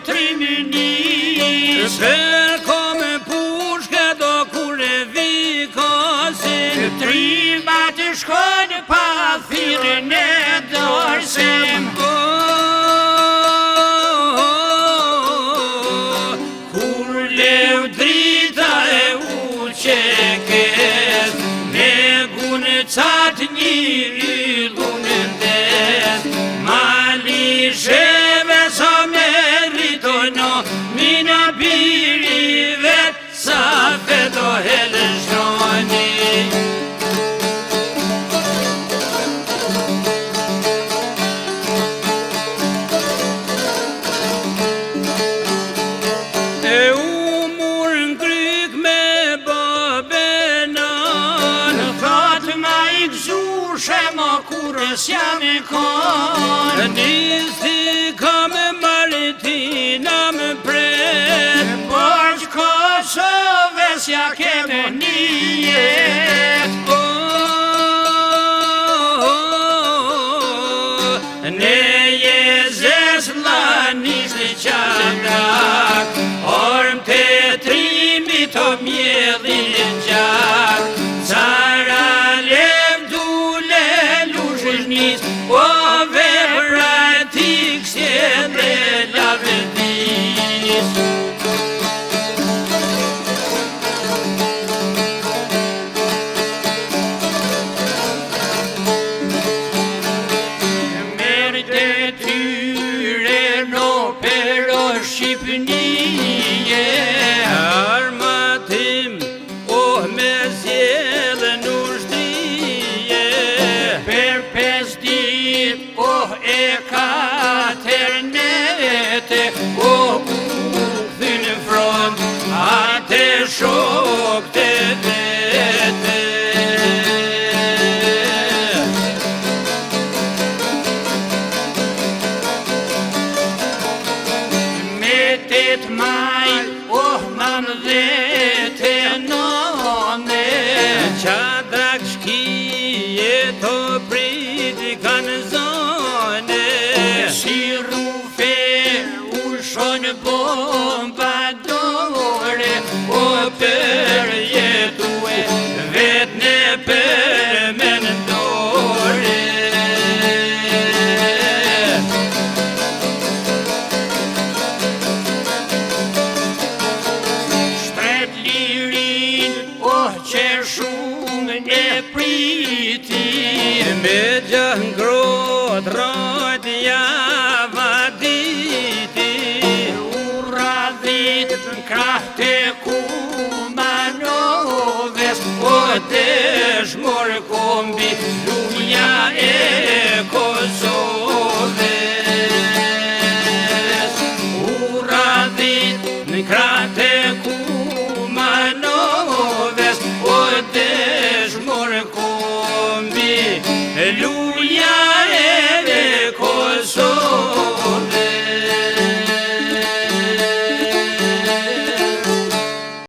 trimini. Sfer kom pushke do kur e vikosim, Trima të shkojnë pa thirrën e dorsim. Kur lev drita e uqekes, me gunë qatë një yllun ndes, mali sheve sa me ritono, mina biri vet sa feto helëshoni. E umur në kryk me babenan, Thot ma I gëzushe ma kurës jam I konë. nisti kam Maritina më pret, Por që Kosovës ja keme një jetë. Ne jezes la nishti qadrak, orm të trimi të mjedhin gjak, cara lev dule lushësh nis, o vepra ti ksje dhe lavdis. Shqipënije, armatim, me zjedhe në shtrije. Per 5 dit, e 4 nete, u këthin front, ate shok të vete. Tet maj, man dhe të none. Qadrak shkije të priti kanë zone, Si rufe ushon bomba dore, për jetu e vet në për mendore. Shpret lirin, që shumë e priti. Me gjahë ngrot rojt java diti, Ura dhit në krah të Kumanoves, o dëshmor kombi luja e